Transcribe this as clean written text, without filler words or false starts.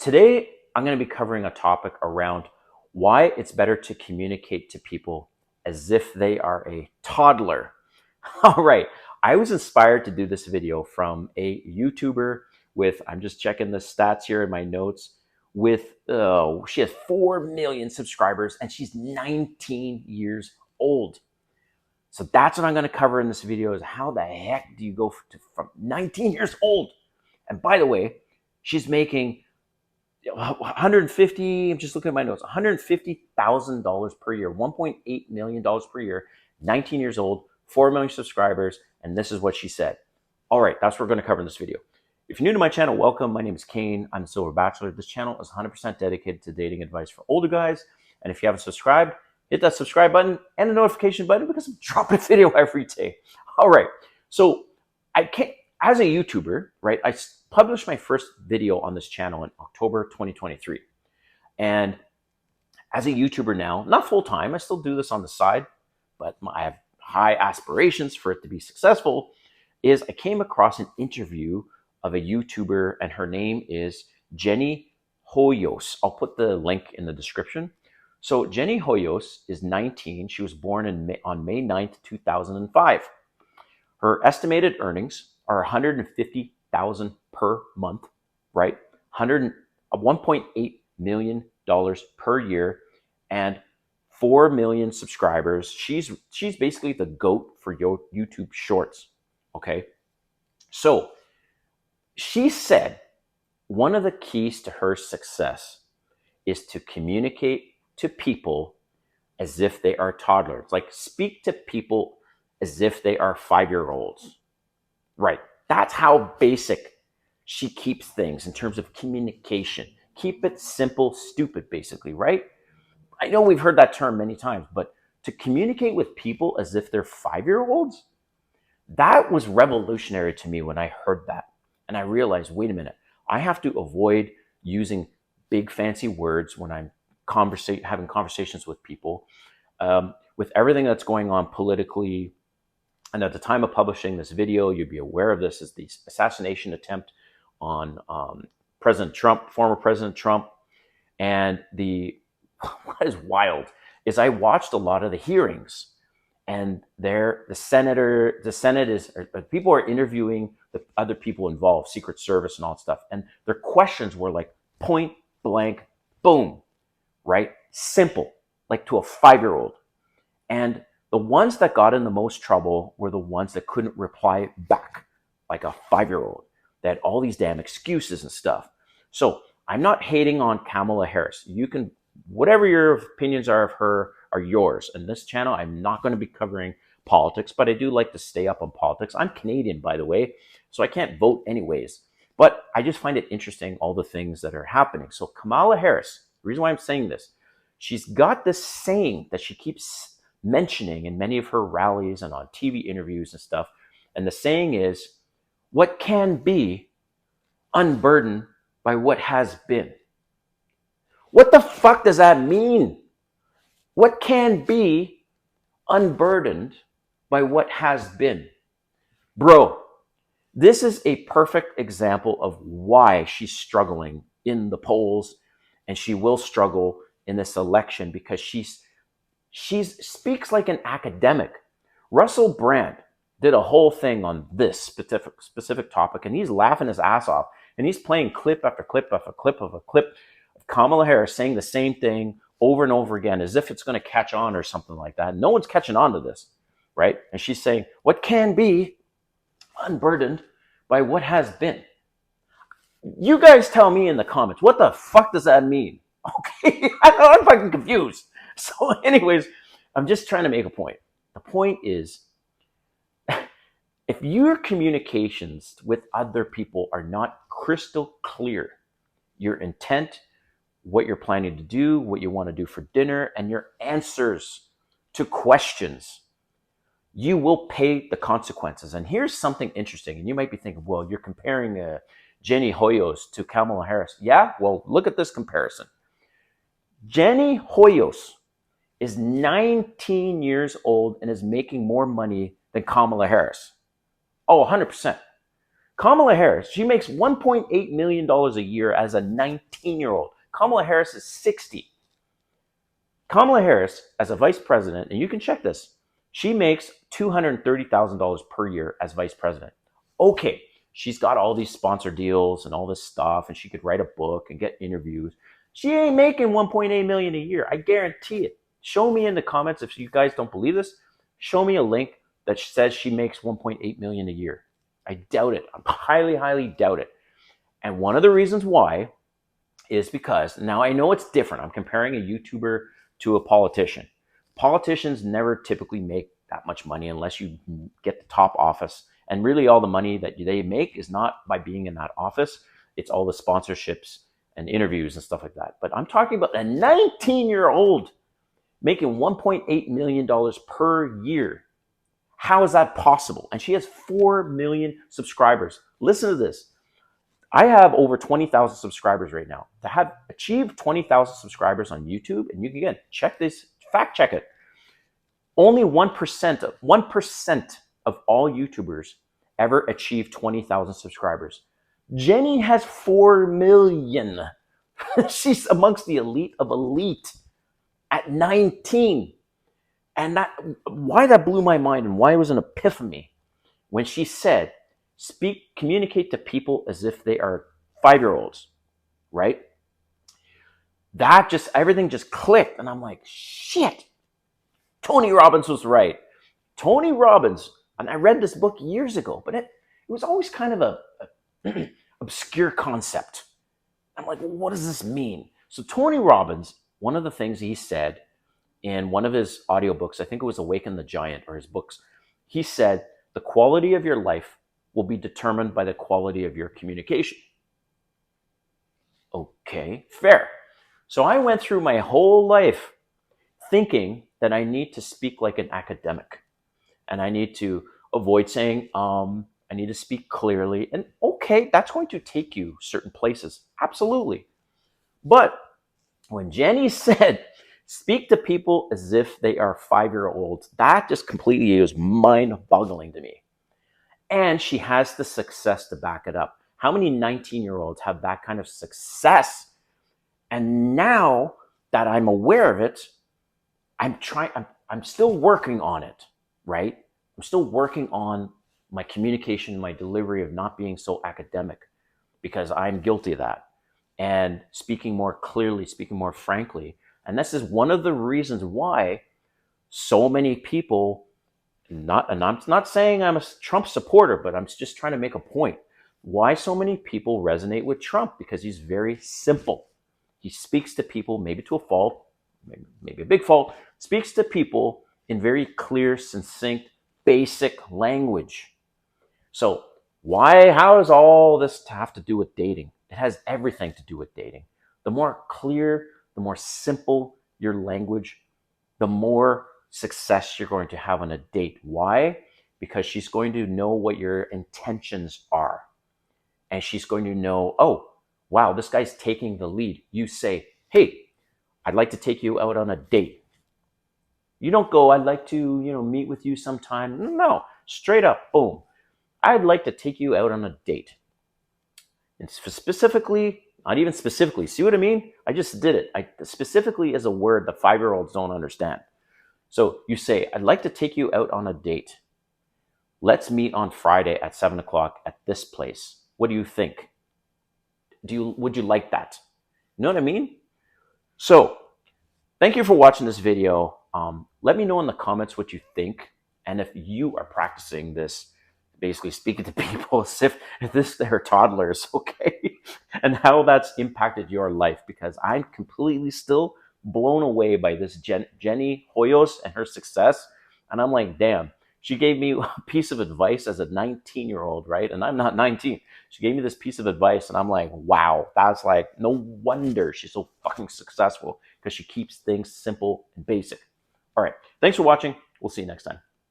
Today, I'm going to be covering a topic around why it's better to communicate to people as if they are a toddler. All right, I was inspired to do this video from a YouTuber with, I'm just checking the stats here in my notes, with, she has 4 million subscribers and she's 19 years old. So that's what I'm going to cover in this video is how the heck do you go from 19 years old? And by the way, she's making 150, I'm just looking at my notes, $150,000 per year, $1.8 million per year, 19 years old, 4 million subscribers, and this is what she said. All right, that's what we're going to cover in this video. If you're new to my channel, welcome. My name is Kane. I'm a Silver Bachelor. This channel is 100% dedicated to dating advice for older guys. And if you haven't subscribed, hit that subscribe button and the notification button because I'm dropping a video every day. All right, so as a YouTuber, right, I published my first video on this channel in October 2023. And as a YouTuber now, not full time, I still do this on the side, but I have high aspirations for it to be successful, is I came across an interview of a YouTuber and her name is Jenny Hoyos. I'll put the link in the description. So Jenny Hoyos is 19. She was born on May 9th, 2005. Her estimated earnings are $150,000 per month, right? $1.8 million per year and 4 million subscribers. She's basically the GOAT for YouTube Shorts, okay? So she said one of the keys to her success is to communicate to people as if they are toddlers. Like speak to people as if they are 5-year-olds. Right. That's how basic she keeps things in terms of communication. Keep it simple, stupid, basically, right? I know we've heard that term many times, but to communicate with people as if they're 5-year-olds, that was revolutionary to me when I heard that. And I realized, wait a minute, I have to avoid using big fancy words when I'm having conversations with people. With everything that's going on politically, and at the time of publishing this video, you'd be aware of this, is the assassination attempt on President Trump, former President Trump. And what is wild is I watched a lot of the hearings, and the Senate is, people are interviewing the other people involved, Secret Service and all that stuff. And their questions were like point blank, boom, right? Simple, like to a 5-year-old. And the ones that got in the most trouble were the ones that couldn't reply back like a 5-year-old. They had all these damn excuses and stuff. So I'm not hating on Kamala Harris. You can, whatever your opinions are of her are yours. And this channel, I'm not going to be covering politics, but I do like to stay up on politics. I'm Canadian, by the way, so I can't vote anyways. But I just find it interesting, all the things that are happening. So Kamala Harris, the reason why I'm saying this, she's got this saying that she keeps mentioning in many of her rallies and on TV interviews and stuff. And the saying is, what can be unburdened by what has been. What the fuck does that mean? What can be unburdened by what has been? Bro, this is a perfect example of why she's struggling in the polls, and she will struggle in this election because she speaks like an academic. Russell Brand did a whole thing on this specific topic, and he's laughing his ass off, and he's playing clip after clip after clip of Kamala Harris saying the same thing over and over again as if it's going to catch on or something like that. No one's catching on to this, right? And she's saying, what can be unburdened by what has been? You guys tell me in the comments, what the fuck does that mean? Okay, I'm fucking confused. So anyways, I'm just trying to make a point. The point is, if your communications with other people are not crystal clear, your intent, what you're planning to do, what you want to do for dinner, and your answers to questions, you will pay the consequences. And here's something interesting. And you might be thinking, well, you're comparing Jenny Hoyos to Kamala Harris. Yeah, well, look at this comparison. Jenny Hoyos is 19 years old and is making more money than Kamala Harris. Oh, 100%. Kamala Harris, she makes $1.8 million a year as a 19-year-old. Kamala Harris is 60. Kamala Harris, as a vice president, and you can check this, she makes $230,000 per year as vice president. Okay, she's got all these sponsor deals and all this stuff, and she could write a book and get interviews. She ain't making $1.8 million a year. I guarantee it. Show me in the comments if you guys don't believe this. Show me a link that says she makes $1.8 million a year. I doubt it. I highly, highly doubt it. And one of the reasons why is because, now I know it's different. I'm comparing a YouTuber to a politician. Politicians never typically make that much money unless you get the top office. And really all the money that they make is not by being in that office. It's all the sponsorships and interviews and stuff like that. But I'm talking about a 19-year-old making $1.8 million per year. How is that possible? And she has 4 million subscribers. Listen to this. I have over 20,000 subscribers right now. To have achieved 20,000 subscribers on YouTube, and you can, again, check this, fact check it. Only 1% of all YouTubers ever achieve 20,000 subscribers. Jenny has 4 million. She's amongst the elite of elite at 19. And why that blew my mind and why it was an epiphany when she said, communicate to people as if they are 5-year-olds, right? Everything just clicked. And I'm like, shit, Tony Robbins was right. Tony Robbins, and I read this book years ago, but it was always kind of a obscure concept. I'm like, well, what does this mean? So Tony Robbins, one of the things he said in one of his audiobooks, I think it was Awaken the Giant or his books, he said, the quality of your life will be determined by the quality of your communication. Okay, fair. So I went through my whole life thinking that I need to speak like an academic and I need to avoid saying, I need to speak clearly. And okay, that's going to take you certain places. Absolutely. But when Jenny said, speak to people as if they are 5-year-olds, that just completely is mind-boggling to me. And she has the success to back it up. How many 19-year-olds have that kind of success? And now that I'm aware of it, I'm still working on it, right? I'm still working on my communication, my delivery of not being so academic, because I'm guilty of that. And speaking more clearly, speaking more frankly. And this is one of the reasons why so many people, and I'm not saying I'm a Trump supporter, but I'm just trying to make a point. Why so many people resonate with Trump? Because he's very simple. He speaks to people, maybe to a fault, maybe a big fault, speaks to people in very clear, succinct, basic language. So how does all this have to do with dating? It has everything to do with dating. The more clear, the more simple your language, the more success you're going to have on a date. Why? Because she's going to know what your intentions are. And she's going to know, oh, wow, this guy's taking the lead. You say, hey, I'd like to take you out on a date. You don't go, I'd like to, meet with you sometime. No, straight up, boom. I'd like to take you out on a date. And specifically, not even specifically, see what I mean? I just did it. Specifically is a word that 5-year-olds don't understand. So you say, I'd like to take you out on a date. Let's meet on Friday at 7 o'clock at this place. What do you think? Would you like that? You know what I mean? So thank you for watching this video. Let me know in the comments what you think. And if you are practicing this, basically speaking to people as if they're toddlers, okay? And how that's impacted your life, because I'm completely still blown away by this Jenny Hoyos and her success. And I'm like, damn, she gave me a piece of advice as a 19-year-old, right? And I'm not 19. She gave me this piece of advice and I'm like, wow, that's like, no wonder she's so fucking successful, because she keeps things simple and basic. All right, thanks for watching. We'll see you next time.